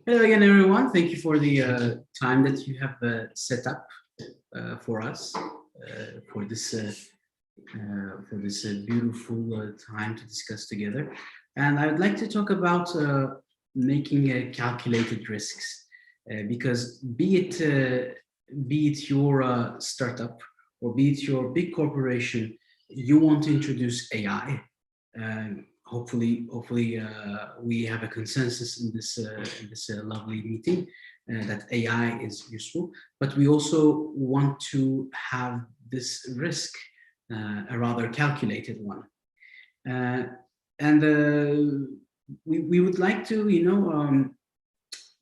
Hello again, everyone. Thank you for the time that you have set up for us for this beautiful time to discuss together. And I would like to talk about making calculated risks, because be it your startup or be it your big corporation, you want to introduce AI. Hopefully, we have a consensus in this lovely meeting that AI is useful, but we also want to have this risk, a rather calculated one, and we would like to,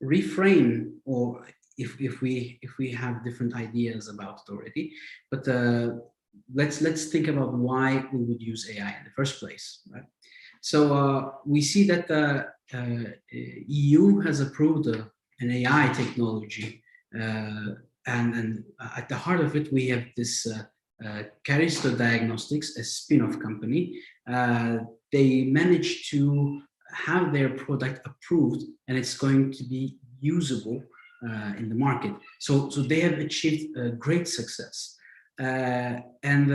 reframe, or if we have different ideas about it already, but let's think about why we would use AI in the first place, right? So we see that the EU has approved an AI technology, and at the heart of it, we have this Caristo Diagnostics, a spin-off company. They managed to have their product approved, and it's going to be usable in the market. So they have achieved great success, and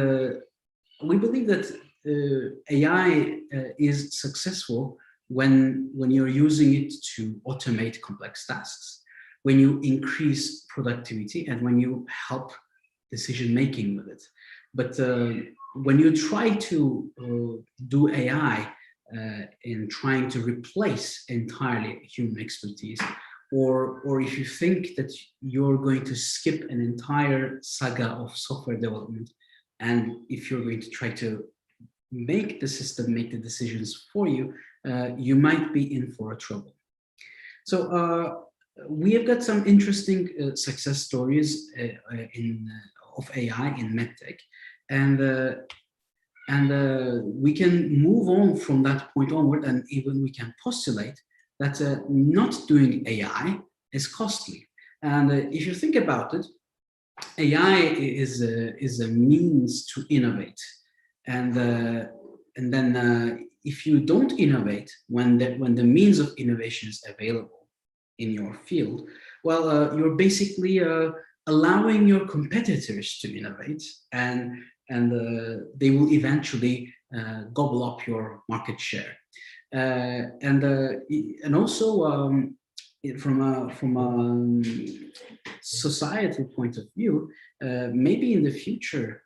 we believe that AI is successful when you're using it to automate complex tasks, when you increase productivity, and when you help decision making with it. But when you try to do AI in trying to replace entirely human expertise, or if you think that you're going to skip an entire saga of software development, and if you're going to try to make the system make the decisions for you, you might be in for a trouble. So we have got some interesting success stories of AI in medtech, and we can move on from that point onward, and even we can postulate that not doing AI is costly. And if you think about it, AI is a means to innovate. And then if you don't innovate when the means of innovation is available in your field, well, you're basically allowing your competitors to innovate, and they will eventually gobble up your market share. And also from a societal point of view, maybe in the future,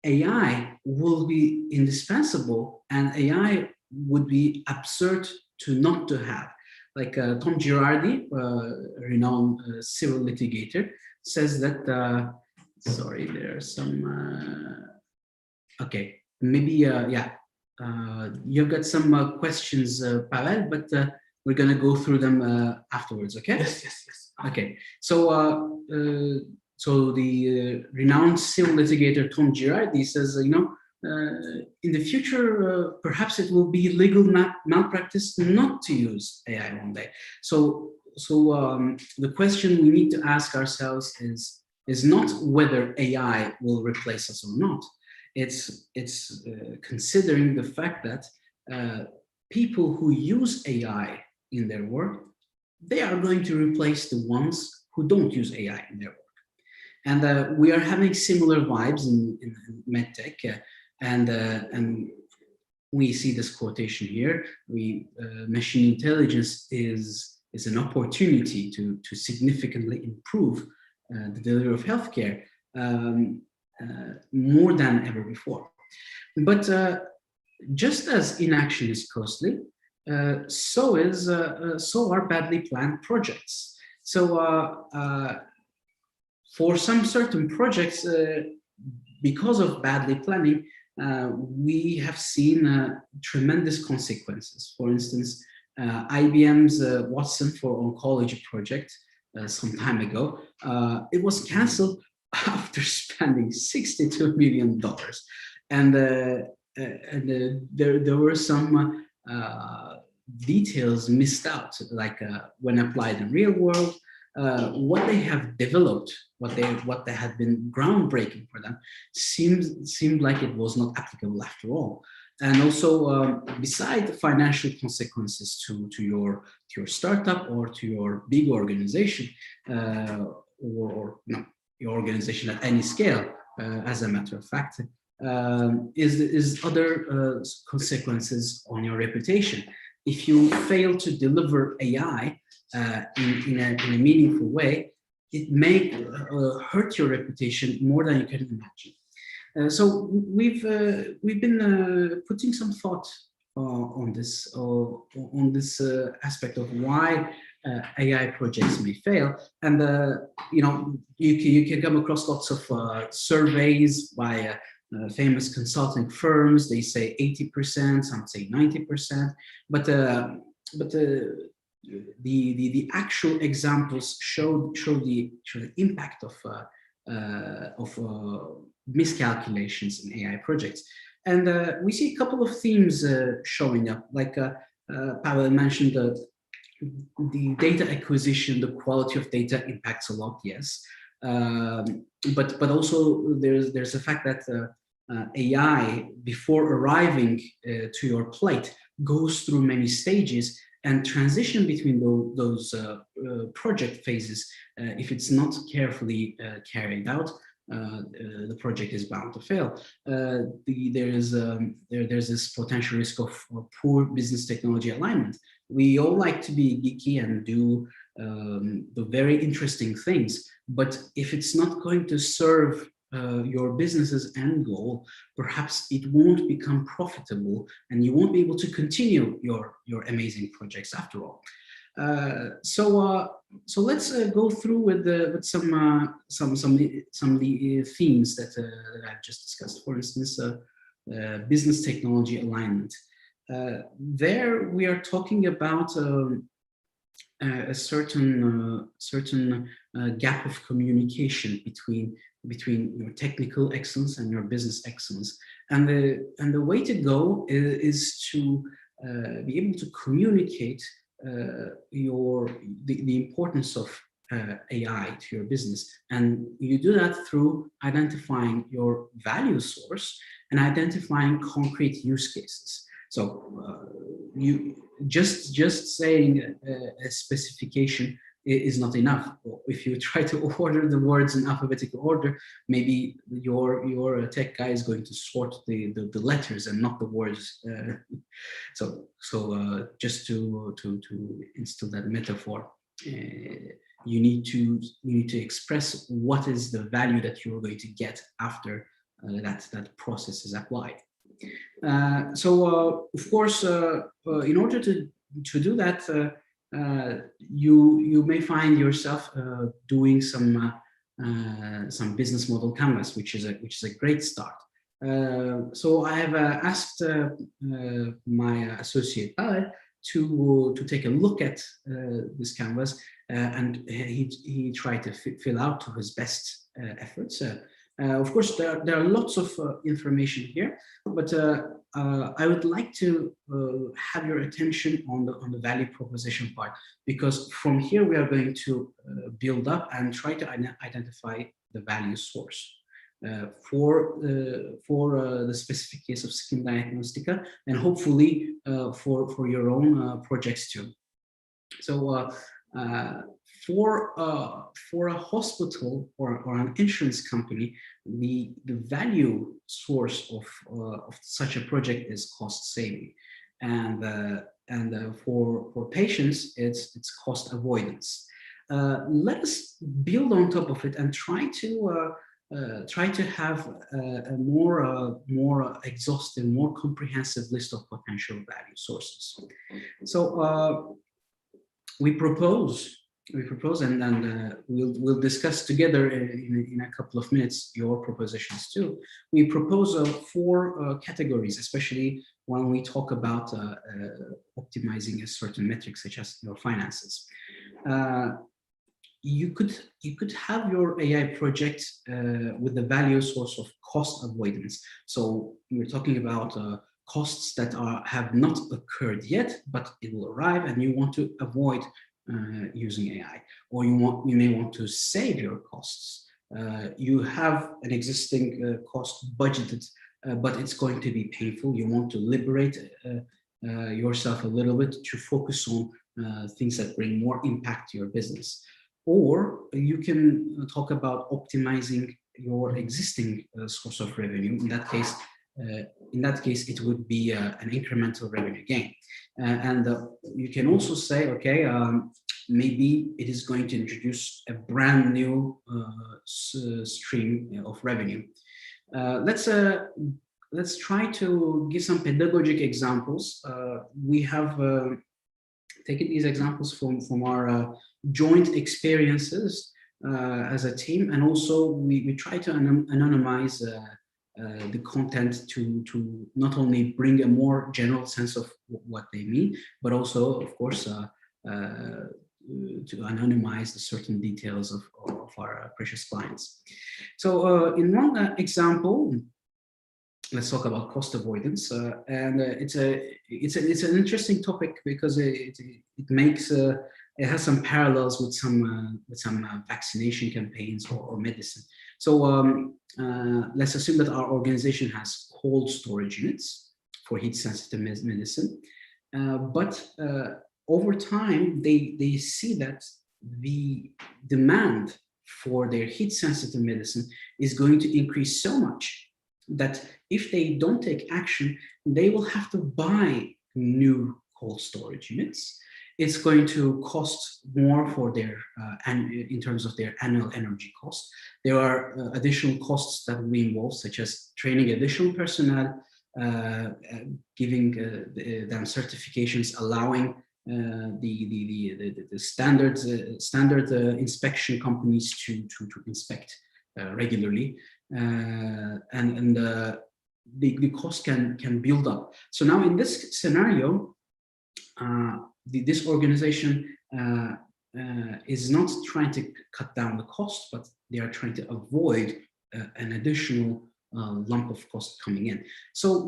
AI will be indispensable, and AI would be absurd to not to have. Like Tom Girardi, a renowned civil litigator, says that, sorry, there are some, okay, maybe, yeah, you've got some questions, Pawel, but we're gonna go through them afterwards, okay? Yes. Okay, so so the renowned civil litigator Tom Girardi says, in the future, perhaps it will be legal malpractice not to use AI one day. So the question we need to ask ourselves is not whether AI will replace us or not. It's considering the fact that people who use AI in their work, they are going to replace the ones who don't use AI in their work. And we are having similar vibes in medtech, and we see this quotation here. Machine intelligence is an opportunity to significantly improve the delivery of healthcare more than ever before. But just as inaction is costly, so are badly planned projects. So for some certain projects, because of badly planning, we have seen tremendous consequences. For instance, IBM's Watson for Oncology project some time ago, it was canceled after spending $62 million. And there were some details missed out, like when applied in real world, what they have developed, what they had been groundbreaking for them, seemed like it was not applicable after all. And also, beside the financial consequences to your startup or to your big organization, or no, your organization at any scale, as a matter of fact, is other consequences on your reputation. If you fail to deliver AI in a meaningful way, it may hurt your reputation more than you can imagine. So we've been putting some thought on this aspect of why AI projects may fail, and you can come across lots of surveys by famous consulting firms. They say 80%, some say 90%, but the actual examples show the impact of miscalculations in AI projects. And we see a couple of themes showing up, like Pawel mentioned, the data acquisition, the quality of data impacts a lot, yes. But also there's the fact that AI, before arriving to your plate, goes through many stages, and transition between those project phases, if it's not carefully carried out, the project is bound to fail. There's this potential risk of poor business technology alignment. We all like to be geeky and do the very interesting things, but if it's not going to serve your business's end goal, perhaps it won't become profitable, and you won't be able to continue your amazing projects after all. So let's go through with some themes that I've just discussed. For instance, business technology alignment. There we are talking about a certain gap of communication between your technical excellence and your business excellence, and the way to go is to be able to communicate the importance of AI to your business, and you do that through identifying your value source and identifying concrete use cases. So you just saying a specification is not enough. If you try to order the words in alphabetical order, maybe your tech guy is going to sort the letters and not the words. So just to instill that metaphor, you need to express what is the value that you're going to get after that process is applied. So of course, in order to do that, you may find yourself doing some business model canvas, which is a great start. So I have asked my associate Pawel to take a look at this canvas, and he tried to fill out to his best efforts. Of course, there are lots of information here, but I would like to have your attention on the value proposition part, because from here we are going to build up and try to identify the value source for the specific case of skin diagnostica, and hopefully for your own projects too. So for a hospital or an insurance company, the value source of such a project is cost saving, and for patients it's cost avoidance. Let us build on top of it and try to have a more exhaustive, more comprehensive list of potential value sources. So we propose, and we'll discuss together in a couple of minutes your propositions too. We propose 4 categories, especially when we talk about optimizing a certain metric, such as your finances. You could have your AI project with the value source of cost avoidance. So we're talking about costs that have not occurred yet, but it will arrive, and you want to avoid using AI, or you may want to save your costs. You have an existing cost budgeted but it's going to be painful. You want to liberate yourself a little bit to focus on things that bring more impact to your business. Or you can talk about optimizing your existing source of revenue. In that case, it would be an incremental revenue gain. And you can also say, okay, maybe it is going to introduce a brand new stream of revenue. Let's try to give some pedagogic examples. We have taken these examples from our joint experiences as a team, and also we try to anonymize the content to not only bring a more general sense of what they mean, but also, of course, to anonymize the certain details of our precious clients. So in one example, let's talk about cost avoidance, and it's an interesting topic because it has some parallels with some vaccination campaigns or medicine. So let's assume that our organization has cold storage units for heat-sensitive medicine, but over time they see that the demand for their heat-sensitive medicine is going to increase so much that if they don't take action, they will have to buy new cold storage units. It's going to cost more for their, in terms of their annual energy cost. There are additional costs that will be involved, such as training additional personnel, giving them certifications, allowing the standard inspection companies to inspect regularly. And the cost can build up. So now in this scenario, this organization is not trying to cut down the cost, but they are trying to avoid an additional lump of cost coming in. So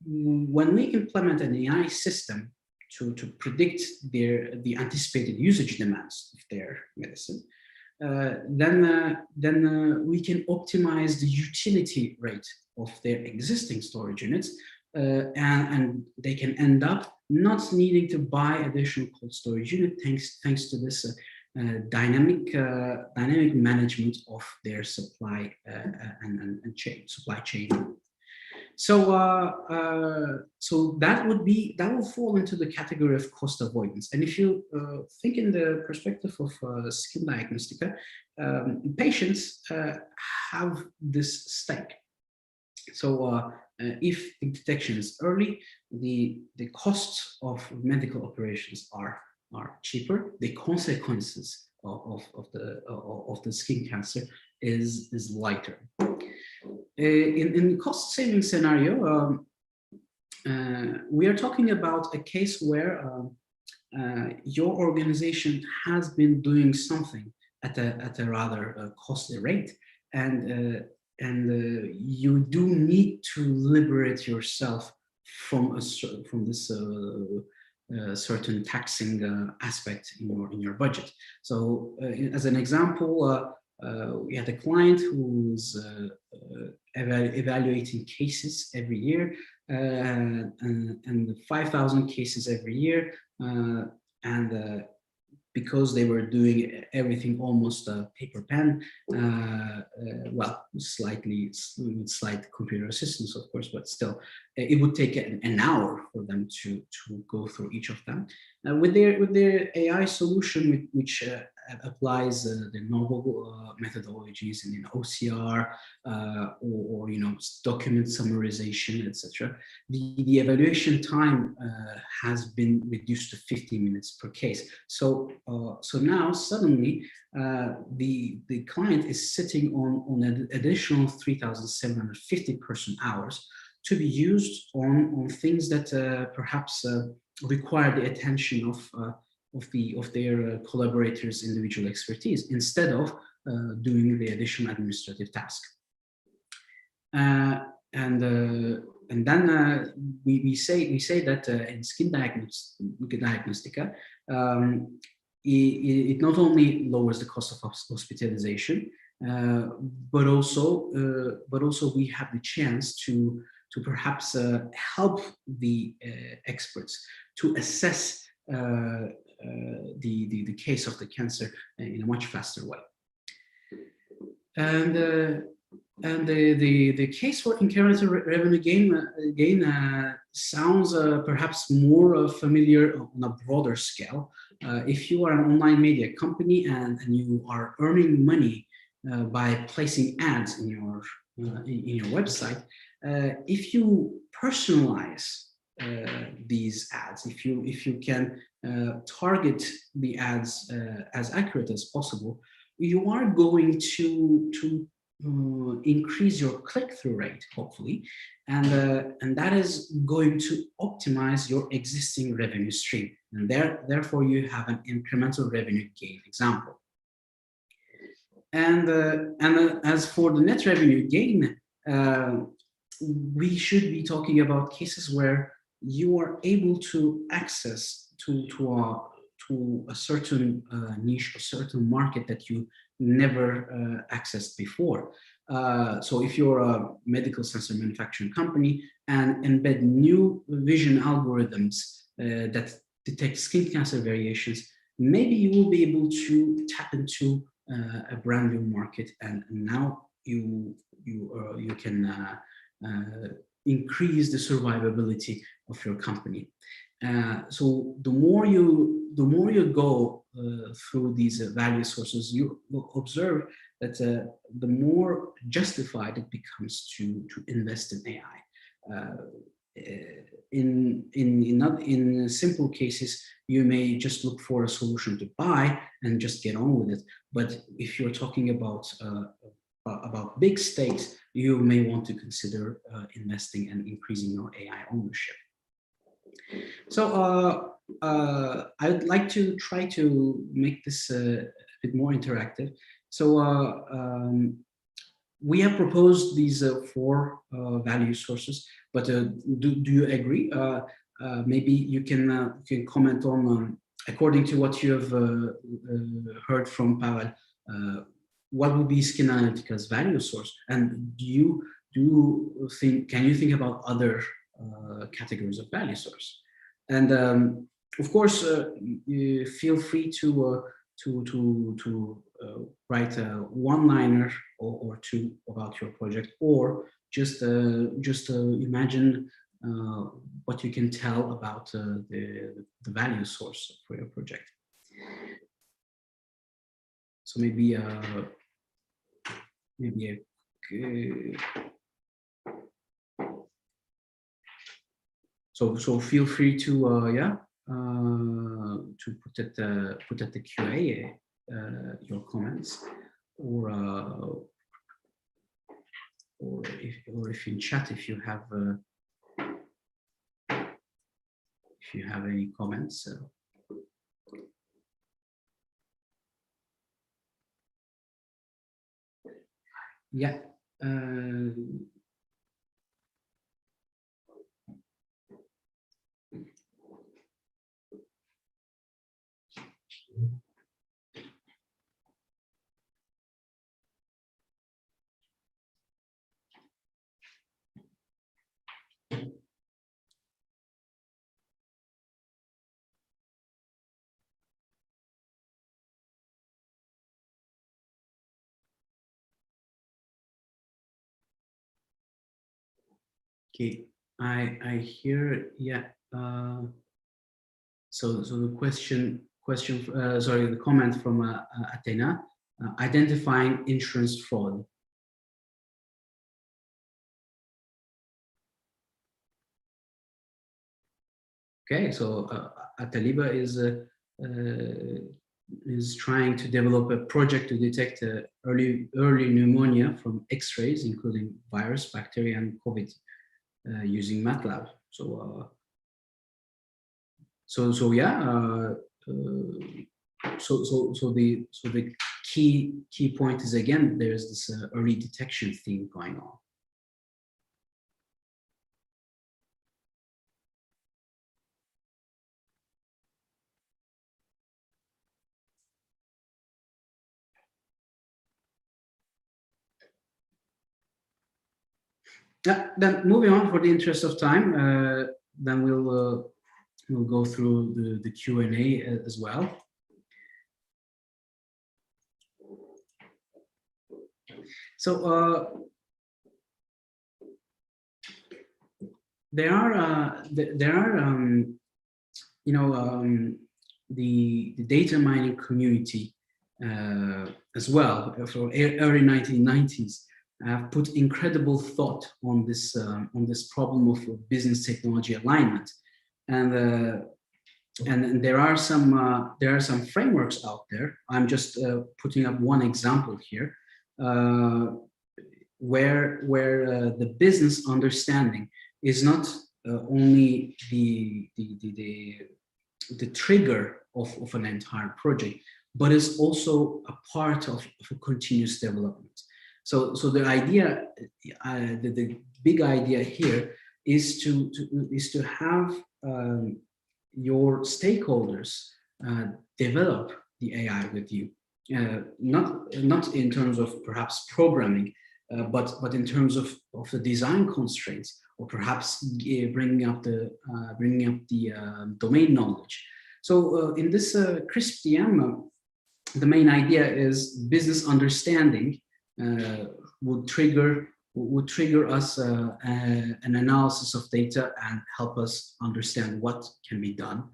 when we implement an AI system to predict the anticipated usage demands of their medicine, then we can optimize the utility rate of their existing storage units, and they can end up not needing to buy additional cold storage unit thanks to this dynamic management of their supply and supply chain. So so that will fall into the category of cost avoidance. And if you think in the perspective of skin diagnostica, patients have this stake. So if the detection is early, the costs of medical operations are cheaper. The consequences of the skin cancer is lighter. In the cost saving scenario, we are talking about a case where your organization has been doing something at a rather costly rate, and you do need to liberate yourself from this certain taxing aspect in your budget. So as an example, we had a client who's evaluating cases every year, and 5,000 cases every year, and because they were doing everything almost paper pen, well, slight computer assistance, of course, but still, it would take an hour for them to go through each of them. With their AI solution, which applies the novel methodologies in OCR or document summarization, etc. The evaluation time has been reduced to 15 minutes per case. So now suddenly the client is sitting on an additional 3,750 person hours to be used on things that perhaps require the attention of their collaborators' individual expertise instead of doing the additional administrative task. And then we say that in skin diagnostica, it not only lowers the cost of hospitalization, but also we have the chance to perhaps help the experts to assess the case of the cancer in a much faster way. And the case for incremental revenue gain sounds perhaps more familiar on a broader scale. If you are an online media company and you are earning money by placing ads in your website, if you personalize these ads, if you can target the ads as accurate as possible, you are going to increase your click-through rate, hopefully, and that is going to optimize your existing revenue stream, and therefore you have an incremental revenue gain example. And as for the net revenue gain, we should be talking about cases where you are able to access to a certain niche, a certain market that you never accessed before. So if you're a medical sensor manufacturing company and embed new vision algorithms that detect skin cancer variations, maybe you will be able to tap into a brand new market, and now you can increase the survivability of your company. So the more you go through these value sources, you will observe that the more justified it becomes to invest in AI. In simple cases, you may just look for a solution to buy and just get on with it. But if you're talking about big stakes, you may want to consider investing and increasing your AI ownership. So I'd like to try to make this a bit more interactive. So we have proposed these 4 value sources, but do you agree? Maybe you can comment on, according to what you have heard from Pawel, what would be Skin Analytica's value source? And can you think about other categories of value source? And of course, you feel free to write a one-liner or 2 about your project, or just imagine what you can tell about the value source for your project. So maybe so feel free to put at the QA your comments, or if in chat, if you have any comments. Yeah. Okay, I hear, yeah. So the the comment from Athena, identifying insurance fraud. Okay, so Ataliba is trying to develop a project to detect early pneumonia from X-rays, including virus, bacteria, and COVID, using MATLAB. So yeah. So the key point is, again, there's this early detection theme going on. Yeah, then moving on for the interest of time, then we'll go through the Q&A as well. So there are you know, the data mining community as well, from early 1990s, have put incredible thought on this problem of business technology alignment, and there are some frameworks out there. I'm just putting up one example here, where the business understanding is not only the trigger of an entire project, but is also a part of a continuous development. So the idea, the big idea here is to have your stakeholders develop the AI with you, not in terms of perhaps programming, but in terms of the design constraints, or perhaps bringing up the domain knowledge. So in this CRISP DM, the main idea is business understanding would trigger us an analysis of data and help us understand what can be done.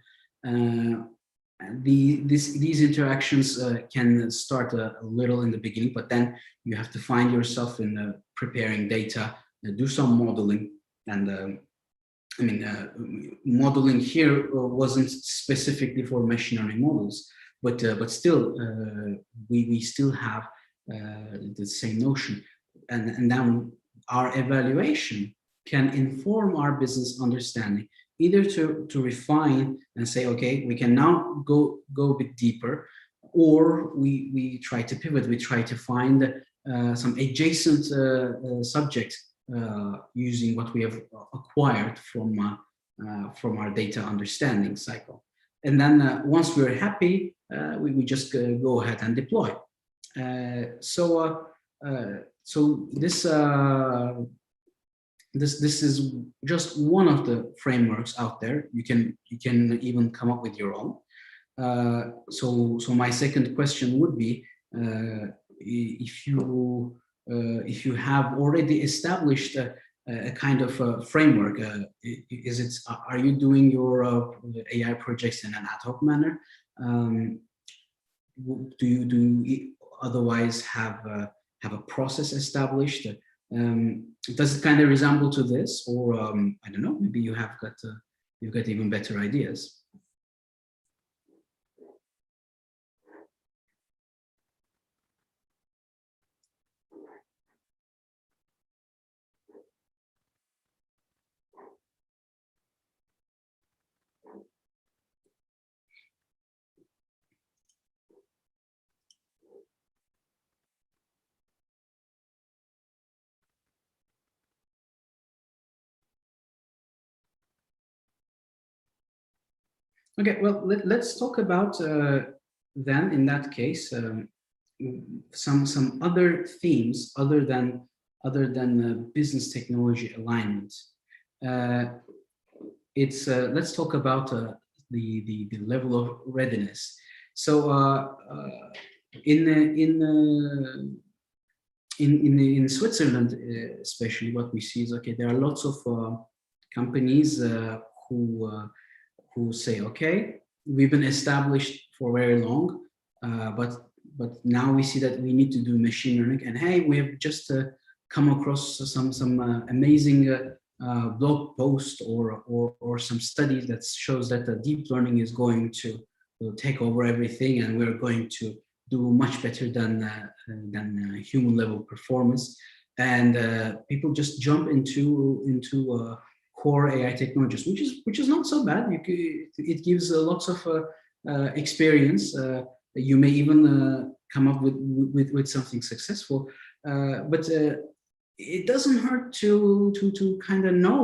These interactions can start a little in the beginning, but then you have to find yourself in preparing data, do some modeling, and I mean, modeling here wasn't specifically for machine learning models, but still, we still have the same notion, and then our evaluation can inform our business understanding, either to refine and say, okay, we can now go a bit deeper, or we try to pivot, we try to find some adjacent subjects using what we have acquired from our data understanding cycle. And then once we're happy, we just go ahead and deploy. So this is just one of the frameworks out there. You can even come up with your own. So my second question would be, if you have already established a kind of a framework, are you doing your AI projects in an ad hoc manner? Do you otherwise have a process established? Does it kind of resemble to this, or I don't know, maybe you've got even better ideas? Okay, well, let's talk about then, in that case, some other themes other than business technology alignment. Let's talk about the level of readiness. So in Switzerland, especially, what we see is, okay, there are lots of companies who say, okay, we've been established for very long, but now we see that we need to do machine learning, and hey, we have just come across some amazing blog post or some study that shows that the deep learning is going to take over everything, and we're going to do much better than human level performance, and people just jump into core AI technologies, which is not so bad. It gives lots of experience. You may even come up with something successful, but it doesn't hurt to kind of know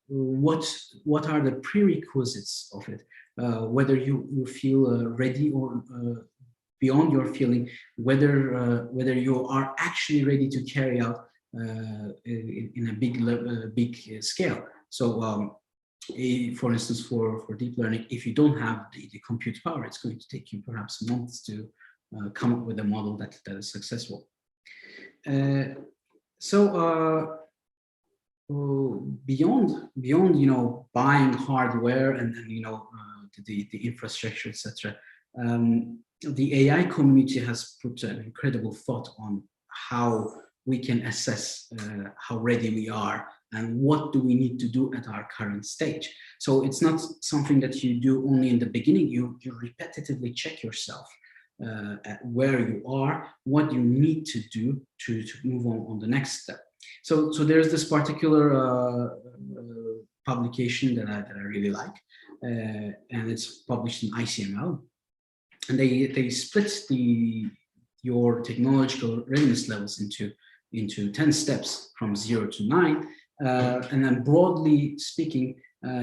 what are the prerequisites of it, whether you feel ready, or beyond your feeling, whether you are actually ready to carry out in a big scale. So for instance, for deep learning, if you don't have the compute power, it's going to take you perhaps months to come up with a model that is successful. Beyond buying hardware and the infrastructure, etc. The AI community has put an incredible thought on how we can assess how ready we are and what do we need to do at our current stage. So it's not something that you do only in the beginning. You repetitively check yourself at where you are, what you need to do to move on the next step. So there's this particular publication that I really like, and it's published in ICML, and they split your technological readiness levels into 10 steps from 0 to 9, and then broadly speaking,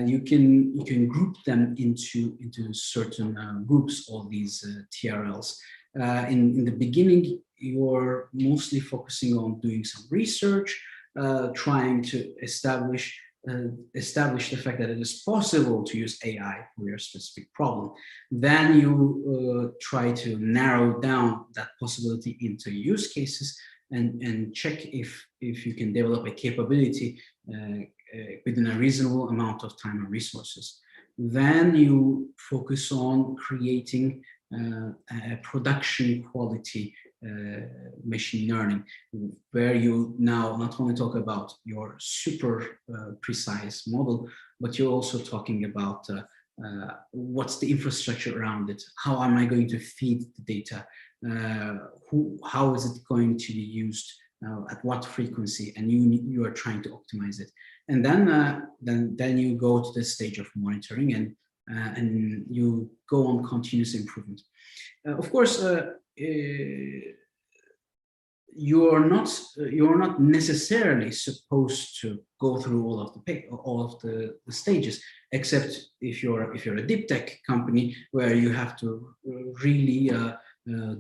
you can group them into certain groups of these TRLs. In the beginning, you're mostly focusing on doing some research, trying to establish the fact that it is possible to use AI for your specific problem. Then you try to narrow down that possibility into use cases and check if you can develop a capability within a reasonable amount of time and resources. Then you focus on creating a production quality machine learning, where you now not only talk about your super precise model, but you're also talking about what's the infrastructure around it, how am I going to feed the data, how is it going to be used, at what frequency, and you are trying to optimize it. And then you go to the stage of monitoring and you go on continuous improvement. Of course, you're not necessarily supposed to go through all of the stages, except if you're a deep tech company where you have to really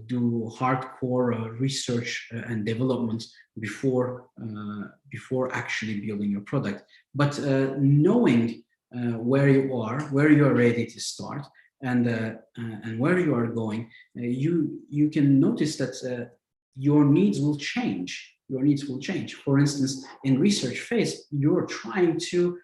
do hardcore research and development before actually building your product. But knowing where you are ready to start, and where you are going, you can notice that your needs will change. For instance, in research phase, you're trying to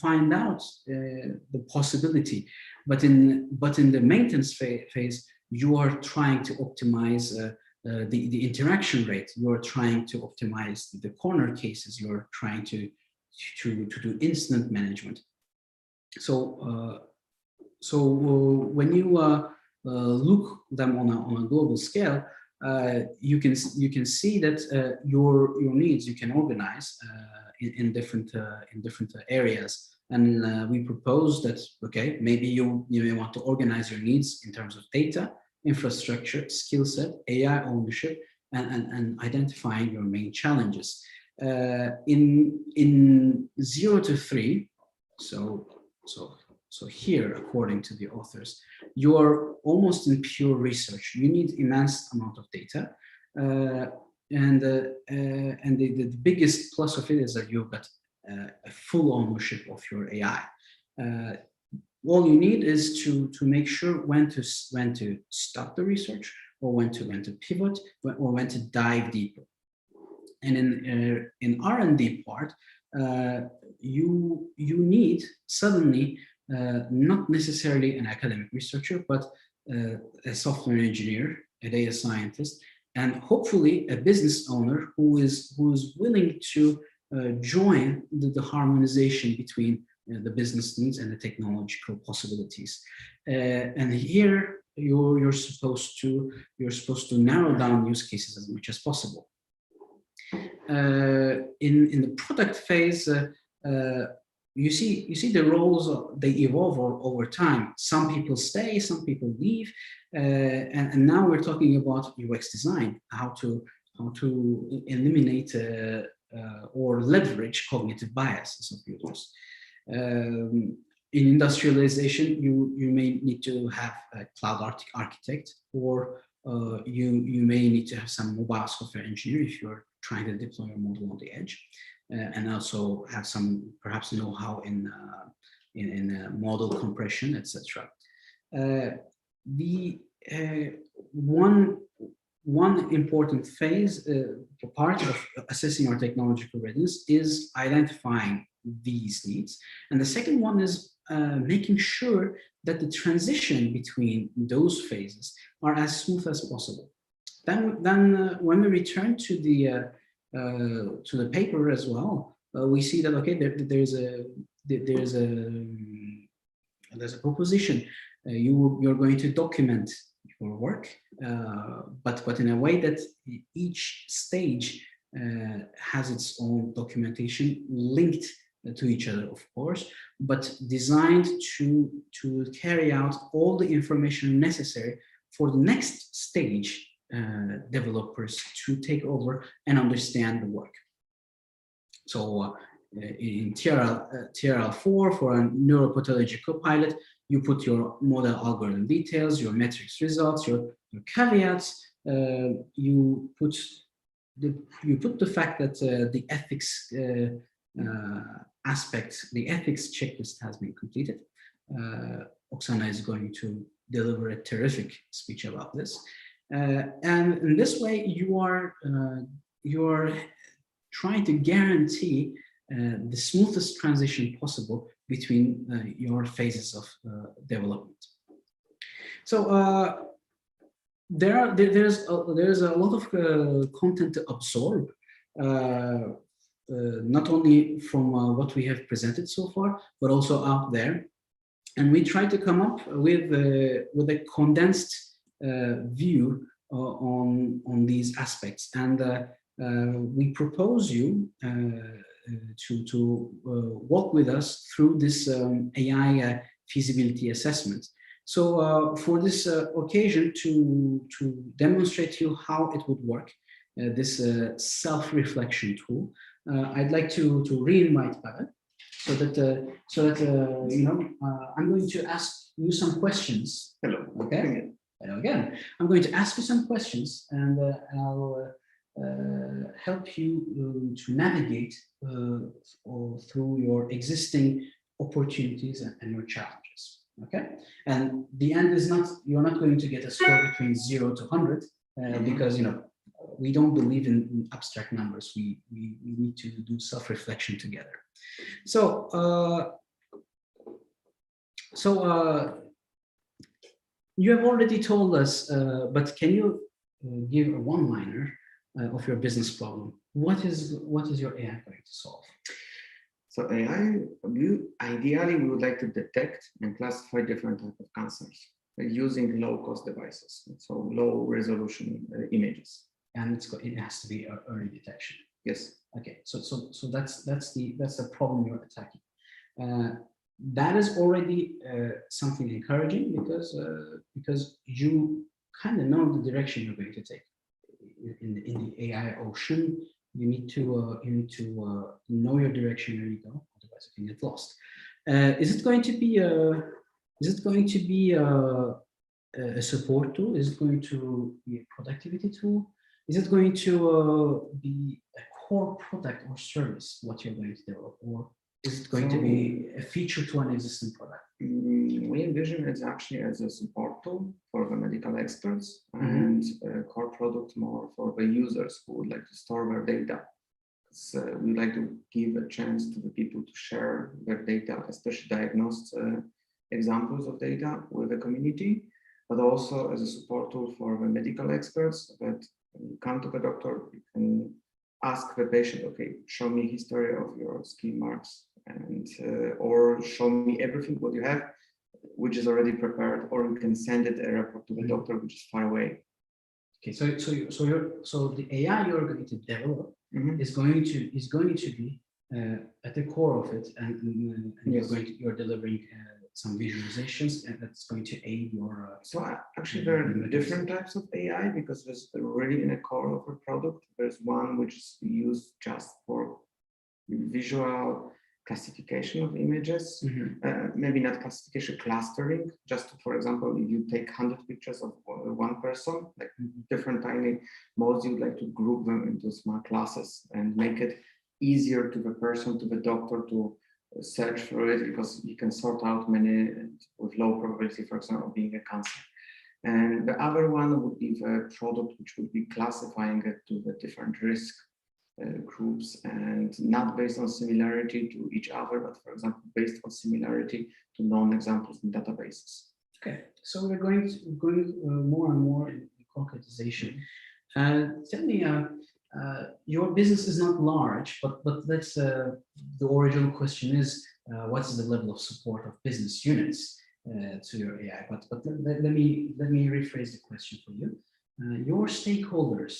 find out the possibility, but in the maintenance phase, you are trying to optimize the interaction rate. You are trying to optimize the corner cases. You're trying to do incident management. So when you look them on a global scale, you can see that your needs you can organize in different areas. And we propose that, okay, maybe you may want to organize your needs in terms of data, infrastructure, skill set, AI ownership, and identifying your main challenges. In 0 to 3, so here, according to the authors, you are almost in pure research. You need immense amount of data, and the biggest plus of it is that you've got a full ownership of your AI. All you need is to make sure when to stop the research, or when to pivot, or when to dive deeper. And in R&D part, you need suddenly not necessarily an academic researcher, but a software engineer, a data scientist, and hopefully a business owner who is willing to join the harmonization between the business needs and the technological possibilities. And here you're supposed to narrow down use cases as much as possible. In the product phase, you see the roles, they evolve over time. Some people stay, some people leave, and now we're talking about UX design, how to eliminate or leverage cognitive biases of users. In industrialization, you may need to have a cloud architect or you may need to have some mobile software engineer if you're trying to deploy your model on the edge, and also have some perhaps know-how in model compression, etc. The one important phase, part of assessing our technological readiness, is identifying these needs, and the second one is making sure that the transition between those phases are as smooth as possible. Then when we return to the paper as well, we see that okay, there's a proposition. You're going to document your work, but in a way that each stage has its own documentation linked to each other, of course, but designed to carry out all the information necessary for the next stage developers to take over and understand the work. So in TRL4 for a neuropathology copilot, you put your model algorithm details, your metrics results, your caveats. You put the fact that the ethics aspect, the ethics checklist has been completed. Oksana is going to deliver a terrific speech about this, and in this way you are trying to guarantee the smoothest transition possible between your phases of development. So there's a lot of content to absorb, not only from what we have presented so far, but also out there. And we try to come up with a condensed view on these aspects. And we propose you to walk with us through this AI feasibility assessment. So for this occasion, to demonstrate to you how it would work, this self-reflection tool, I'd like to re-invite Pawel, so that you know, I'm going to ask you some questions. Hello. Okay. Hello again. I'm going to ask you some questions, and I'll help you to navigate through your existing opportunities and your challenges. Okay. And the end is not, you're not going to get a score between 0 to 100 because, you know, we don't believe in abstract numbers. We need to do self-reflection together. So, you have already told us, but can you give a one-liner of your business problem? What is your AI going to solve? So AI, ideally, we would like to detect and classify different types of cancers using low-cost devices, so low-resolution images. And it has to be early detection. Yes. Okay. So that's the problem you're attacking. That is already something encouraging because you kind of know the direction you're going to take in the AI ocean. You need to know your direction where you go, otherwise you can get lost. Is it going to be a support tool? Is it going to be a productivity tool? Is it going to be a core product or service, what you're going to develop, or is it going to be a feature to an existing product? We envision it actually as a support tool for the medical experts and a core product more for the users who would like to store their data. So we like to give a chance to the people to share their data, especially diagnosed examples of data with the community, but also as a support tool for the medical experts that when you come to the doctor, you can ask the patient, okay, show me history of your skin marks, and or show me everything what you have, which is already prepared, or you can send it a report to the doctor which is far away. Okay, so the AI you're going to develop is going to be at the core of it, and yes. you're delivering some visualizations, and that's going to aid your. So actually, there are different types of AI because there's already in a core of a product. There's one which is used just for visual classification of images, maybe not classification, clustering. Just for example, if you take 100 pictures of one person, like different tiny modes, you'd like to group them into small classes and make it easier to the person, to the doctor, to search for it, because you can sort out many with low probability, for example, being a cancer. And the other one would be the product, which would be classifying it to the different risk groups, and not based on similarity to each other, but for example, based on similarity to known examples in databases. Okay, so we're going more and more in concretization. Tell me, your business is not large, but let's the original question is, what's the level of support of business units to your AI? But let me rephrase the question for you. Your stakeholders,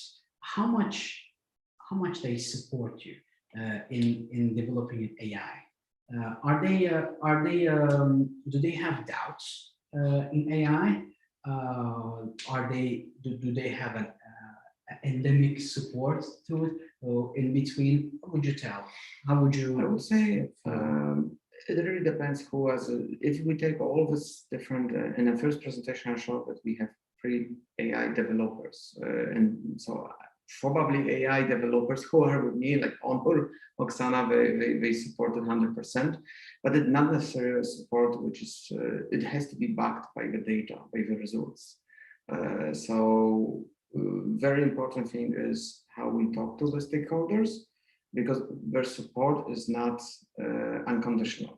how much they support you in developing an AI? Do they have doubts in AI? Do they have an endemic support to it, or in between? What would you tell? How would you? I would say it really depends who has. If we take all this different, in the first presentation I showed that we have 3 AI developers, and so probably AI developers who are with me, like Onur, Oksana, they supported 100%, but it's not necessarily a support which is, it has to be backed by the data, by the results. So very important thing is how we talk to the stakeholders, because their support is not unconditional.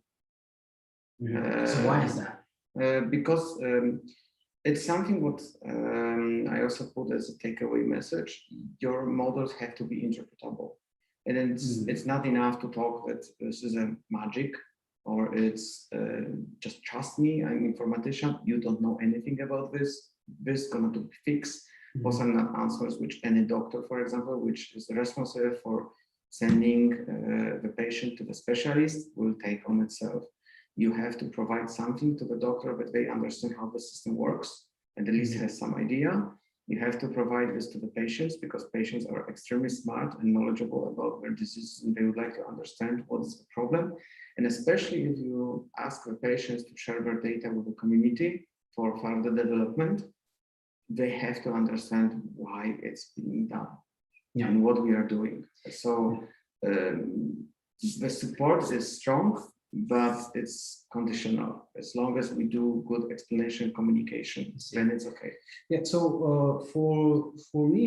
So why is that? Because it's something what I also put as a takeaway message. Your models have to be interpretable, and it's not enough to talk that this is a magic, or it's just trust me, I'm an informatician, you don't know anything about this. This is going to be fixed. Those are not answers which any doctor, for example, which is responsible for sending the patient to the specialist, will take on itself. You have to provide something to the doctor that they understand how the system works and at least has some idea. You have to provide this to the patients, because patients are extremely smart and knowledgeable about their diseases, and they would like to understand what is the problem. And especially if you ask the patients to share their data with the community for further development, they have to understand why it's being done and what we are doing. So the support is strong, but it's conditional. As long as we do good explanation communication, then it's okay. Yeah. So for me,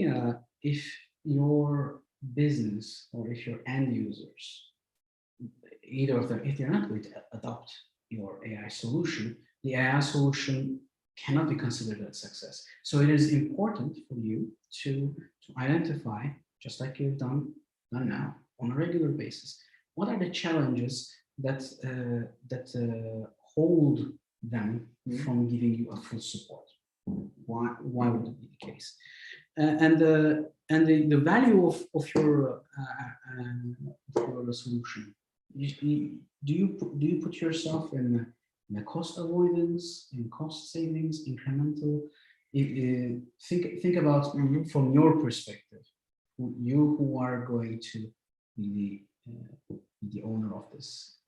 if your business or if your end users, either of them, if they're not going to adopt your AI solution, the AI solution cannot be considered a success. So it is important for you to identify, just like you've done now on a regular basis, what are the challenges that hold them from giving you a full support. Why would it be the case? And the value of your solution. Do you put yourself in the cost avoidance, in cost savings, incremental? Think about from your perspective, you who are going to be the owner of this.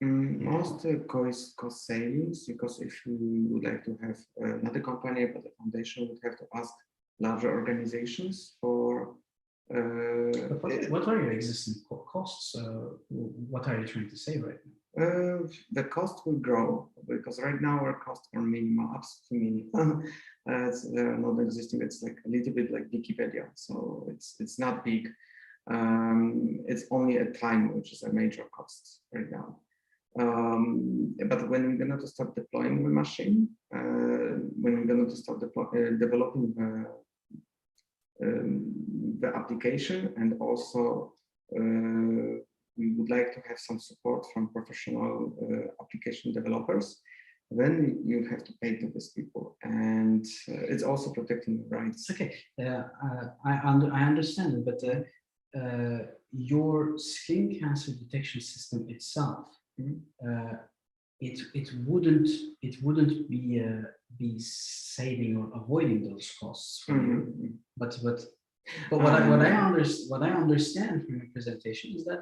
Most cost savings, because if you would like to have not a company but a foundation, would have to ask larger organizations for. What are your existing costs? What are you trying to say right now? The cost will grow, because right now our costs are minimal, absolutely minimal. They're not existing. It's like a little bit like Wikipedia, so it's not big. It's only a time which is a major cost right now. But when we're going to start deploying the machine, when we're going to start developing the application, and also we would like to have some support from professional application developers, then you have to pay to these people, and it's also protecting the rights. Okay, I understand, but your skin cancer detection system itself, it wouldn't be saving or avoiding those costs for you. But what I understand from your presentation is that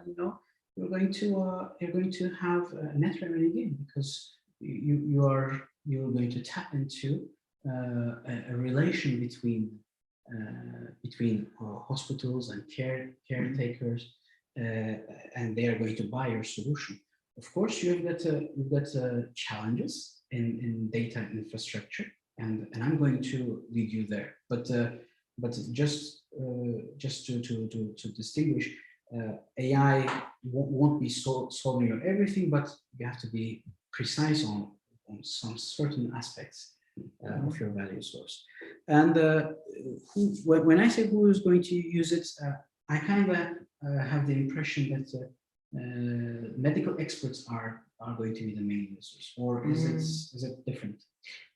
you're going to have a net revenue gain, because you're going to tap into a relation between hospitals and caretakers, and they are going to buy your solution. Of course, you've got challenges in data infrastructure, and I'm going to lead you there. But just to distinguish, AI won't be solving your everything, but you have to be precise on some certain aspects of your value source. And when I say who is going to use it, I kind of have the impression that medical experts are going to be the main users, or is it different?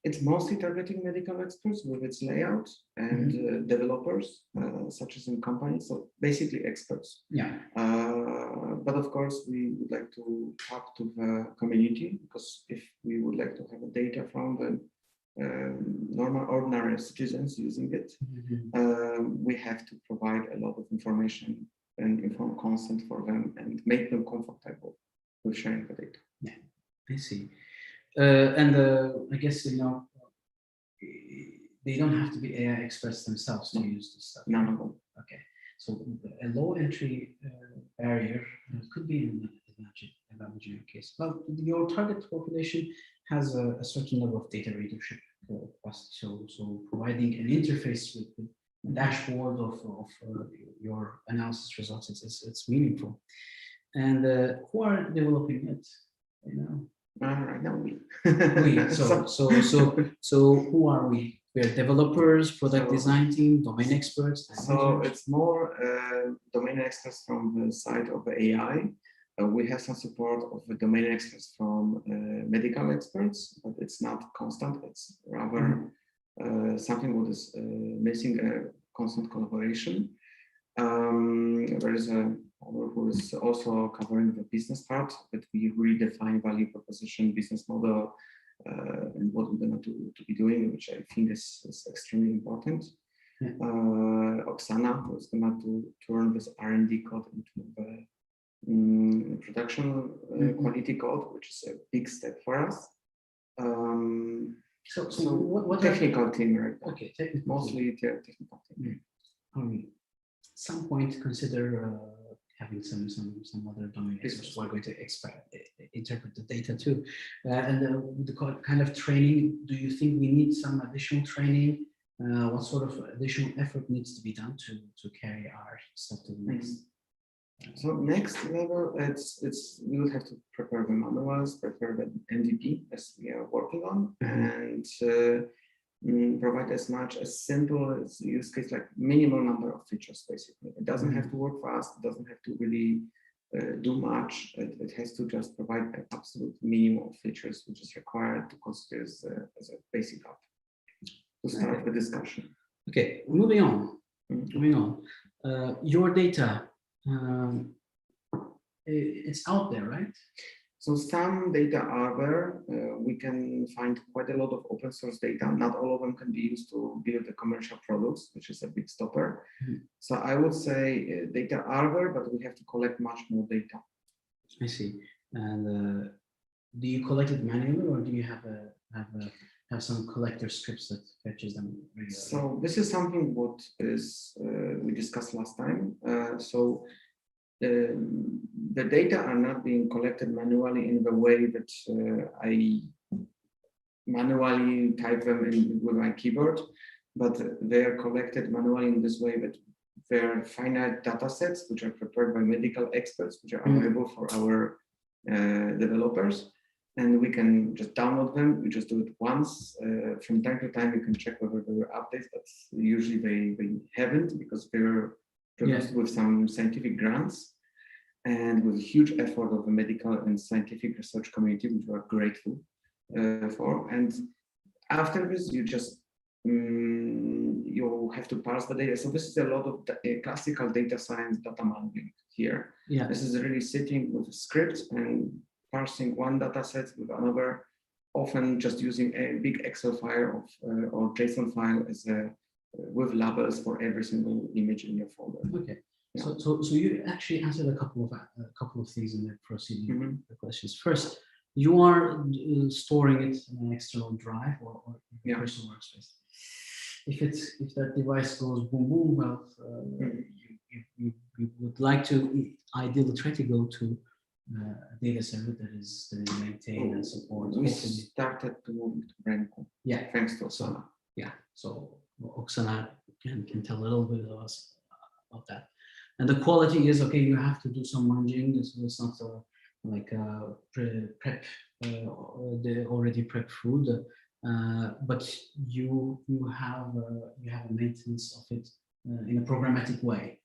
It's mostly targeting medical experts with its layout and developers, such as in companies. So basically experts. Yeah. But of course, we would like to talk to the community, because if we would like to have data from the normal, ordinary citizens using it, we have to provide a lot of information and informed consent for them and make them comfortable with sharing the data. Yeah, I see. And I guess, they don't have to be AI experts themselves to use this stuff. None of them. Okay, so a low entry barrier could be an advantage in your case. Well, your target population has a certain level of data readership capacity, so providing an interface with the dashboard of your analysis results, it's meaningful. And who are developing it? Right now we. So who are we? We are developers, product design team, domain experts. So it's more domain experts from the side of the AI. We have some support of the domain experts from medical experts, but it's not constant. It's rather something what is missing a constant collaboration. There is a Onur who is also covering the business part, but we redefine value proposition, business model, and what we're going to be doing, which I think is extremely important. Oksana was going to turn this R&D code into the production quality code, which is a big step for us. So what technical team, right? Okay, mostly technical team. Some point consider having some other domain experts who are going to interpret the data too. And the kind of training, do you think we need some additional training? What sort of additional effort needs to be done to carry our stuff to the next? So next level, we will have to prepare the manuals, prepare the MVP as we are working on, and provide as much as simple as use case, like minimal number of features. Basically, it doesn't have to work fast. It doesn't have to really do much. It has to just provide an absolute minimum of features which is required to consider as a basic app to start the discussion. Okay, moving on. Your data, it's out there, right? So some data are there. We can find quite a lot of open source data. Not all of them can be used to build the commercial products, which is a big stopper. So I would say data are there, but we have to collect much more data. I see. And do you collect it manually, or do you have some collector scripts that fetches them regularly? So this is something what is we discussed last time. The data are not being collected manually in the way that I manually type them in with my keyboard, but they are collected manually in this way that there are finite data sets which are prepared by medical experts, which are available for our developers, and we can just download them. We just do it once. From time to time, you can check whether there were updates, but usually they haven't, because they're produced with some scientific grants and with huge effort of the medical and scientific research community, which we are grateful for. And after this, you just you have to parse the data. So this is a lot of classical data science data modeling here. Yeah. This is really sitting with a script and parsing one data set with another, often just using a big Excel file or JSON file as with labels for every single image in your folder. Okay. So you actually answered a couple of things in the preceding questions. First, you are storing it in an external drive or personal workspace. If that device goes boom boom, well, you would like to ideally try to go to a data center that is maintained and supported. We started to move to Renko. Yeah, thanks to Oksana. Yeah, so Oksana can tell a little bit of us about that. And the quality is okay. You have to do some munging. It's not like prep the already prepped food, but you have a maintenance of it in a programmatic way.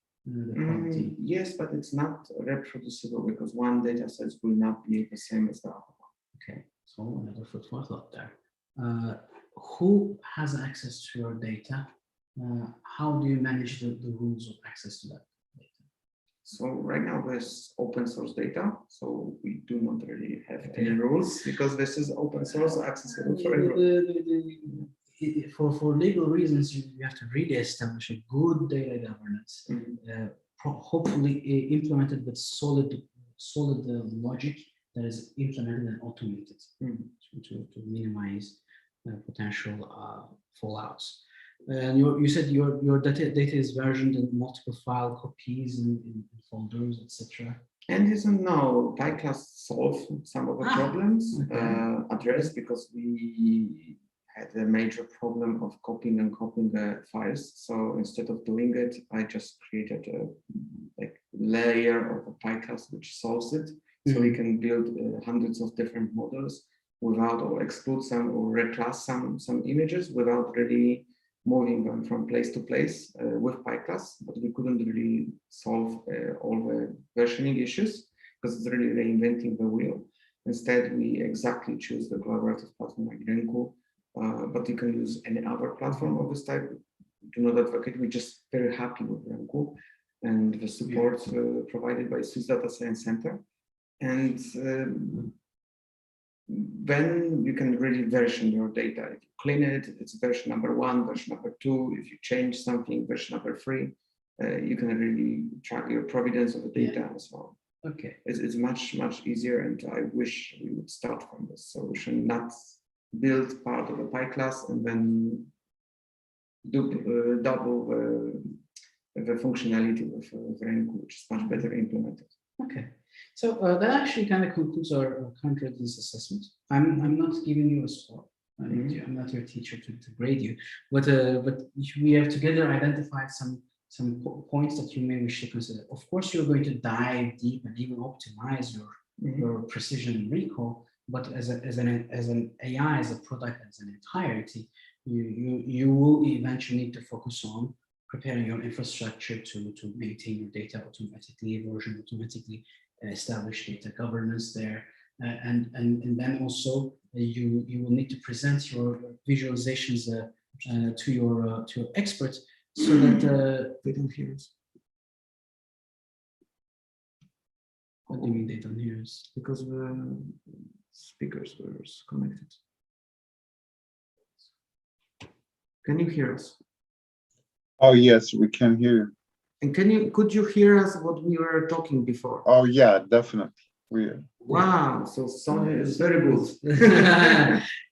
Yes, but it's not reproducible because one data set will not be the same as the other one. Okay, so another food for thought there. Who has access to your data? How do you manage the rules of access to that data? So right now there's open source data, so we do not really have any rules because this is open source accessible for everyone. For legal reasons, you have to really establish a good data governance, hopefully implemented with solid logic that is implemented and automated to minimize potential fallouts. And you said your data is versioned in multiple file copies in folders, etc. And no, PyClass solved some of the problems addressed because we had a major problem of copying the files. So instead of doing it, I just created a layer of a PyClass which solves it. So we can build hundreds of different models without or exclude some or reclass some images without really moving them from place to place with PyClass, but we couldn't really solve all the versioning issues because it's really reinventing the wheel. Instead, we exactly choose the collaborative platform like Renko, but you can use any other platform of this type. Do not advocate. We're just very happy with Renko and the support provided by Swiss Data Science Center. And then you can really version your data. If you clean it, it's version number 1, version number 2. If you change something, version number 3. You can really track your provenance of the data as well. Okay. It's much easier, and I wish we would start from this solution, not build part of a PyClass and then do double the functionality of Renko, which is much better implemented. Okay, so that actually kind of concludes our current readiness assessment. I'm not giving you a score. I'm not your teacher to grade you, but we have together identified some points that you may wish to consider. Of course, you're going to dive deep and even optimize your precision and recall. But as an AI, as a product, as an entirety, you will eventually need to focus on preparing your infrastructure to maintain your data automatically, version automatically, establish data governance there, and then also you will need to present your visualizations to your experts so that they don't hear us. What do you mean they don't hear us? Because the speakers were connected. Can you hear us? Oh yes, we can hear you. And could you hear us what we were talking before? Oh yeah, definitely. Wow, so Sonia is very good.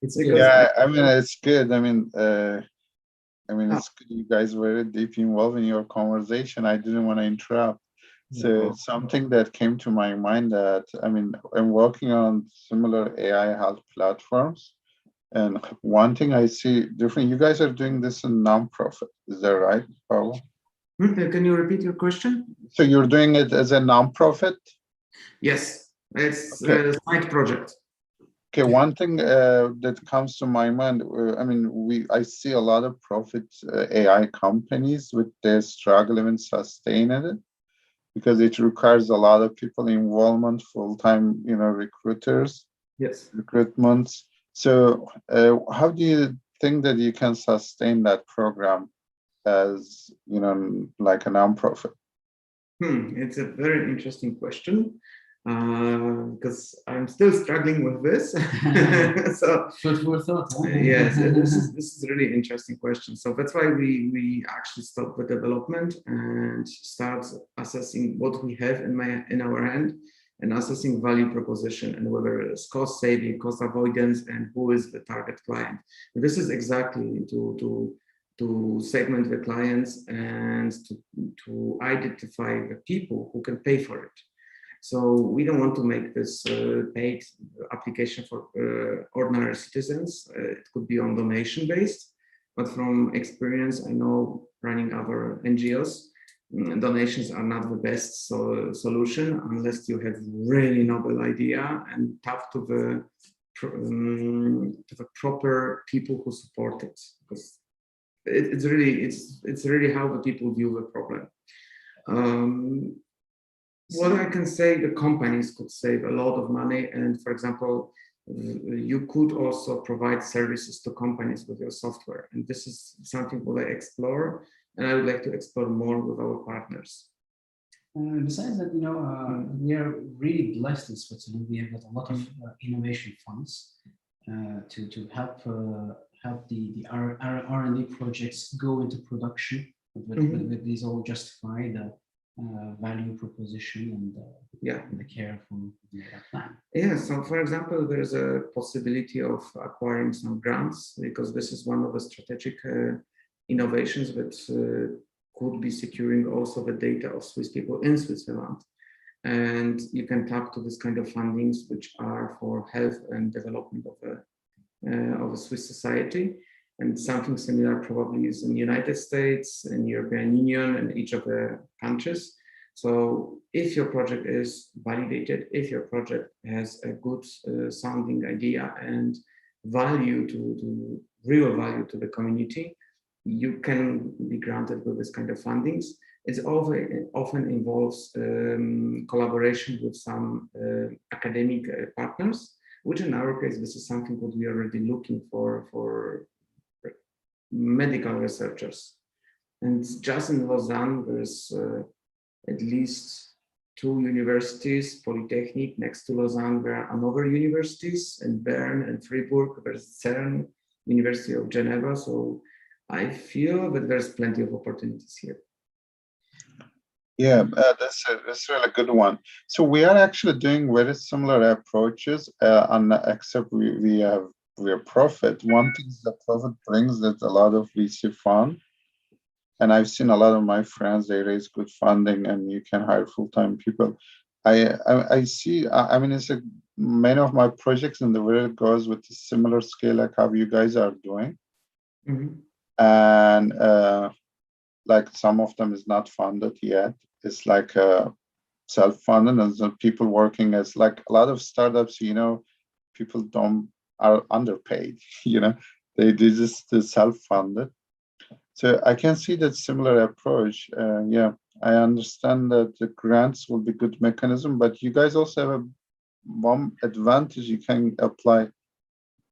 It's yeah, I mean it's good. I mean it's good. You guys were very deep involved in your conversation. I didn't want to interrupt. So something that came to my mind that I'm working on similar AI health platforms. And one thing I see different, you guys are doing this in nonprofit, is that right, Pawel? Can you repeat your question? So you're doing it as a nonprofit? Yes, it's a side project. Okay, one thing that comes to my mind, I see a lot of profit AI companies with their struggle even sustaining it because it requires a lot of people involvement, full-time, recruiters, recruitments. So how do you think that you can sustain that program as, like a nonprofit? It's a very interesting question. because I'm still struggling with this. So food for thought. Huh? yes, this is a really interesting question. So that's why we actually stopped the development and start assessing what we have in our hand and assessing value proposition and whether it's cost saving, cost avoidance, and who is the target client. And this is exactly to segment the clients and to identify the people who can pay for it. So we don't want to make this paid application for ordinary citizens. It could be on donation based, but from experience, I know running other NGOs, donations are not the best solution unless you have really noble idea and tap to the proper people who support it, because it's really how the people view the problem. What I can say, the companies could save a lot of money, and for example, you could also provide services to companies with your software, and this is something that I explore, and I would like to explore more with our partners. Besides that, we are really blessed in Switzerland. We have got a lot of innovation funds to help the R&D projects go into production with these all justified value proposition and the care for the plan. Yeah, so for example, there's a possibility of acquiring some grants, because this is one of the strategic innovations that could be securing also the data of Swiss people in Switzerland. And you can tap to this kind of fundings, which are for health and development of a Swiss society. And something similar probably is in the United States, in the European Union, and each of the countries. So if your project is validated, if your project has a good sounding idea and value to real value to the community, you can be granted with this kind of fundings. It often involves collaboration with some academic partners, which in our case, this is something that we are already looking for medical researchers. And just in Lausanne, there's at least 2 universities, Polytechnic next to Lausanne. There are another universities in Bern and Fribourg. There's CERN, University of Geneva. So I feel that there's plenty of opportunities here. Yeah, that's a really good one. So we are actually doing very similar approaches, except we are profit. One thing that profit brings that a lot of VC fund, and I've seen a lot of my friends, they raise good funding, and you can hire full-time people. I see. I mean, it's many of my projects in the world goes with a similar scale like how you guys are doing, and like some of them is not funded yet. It's like self-funded, and some people working as like a lot of startups. People are underpaid. They just self-funded. So I can see that similar approach. Yeah, I understand that the grants will be good mechanism, but you guys also have one advantage. You can apply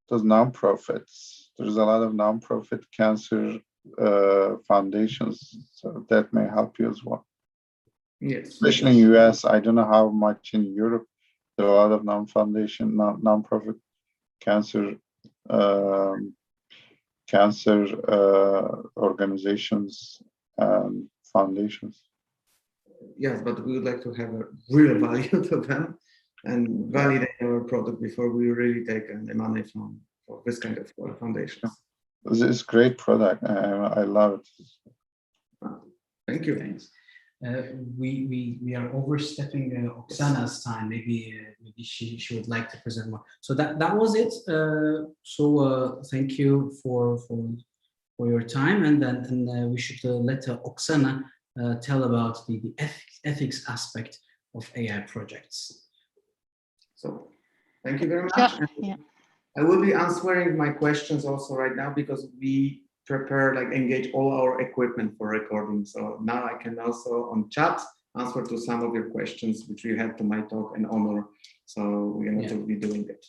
those nonprofits. There's a lot of nonprofit cancer foundations, so that may help you as well. Yes, especially in US. I don't know how much in Europe. There are a lot of nonprofit cancer organizations and foundations. Yes, but we would like to have a real value to them and validate our product before we really take the money from this kind of foundations. It's a great product. I love it. Thank you. Thanks. We are overstepping Oksana's time. Maybe she would like to present more. So that was it. Thank you for your time, and then we should let Oksana tell about the ethics aspect of AI projects. So thank you very much. Yeah. I will be answering my questions also right now, because we engage all our equipment for recording. So now I can also on chat answer to some of your questions which we had to my talk and Onur. So we're going to be doing it.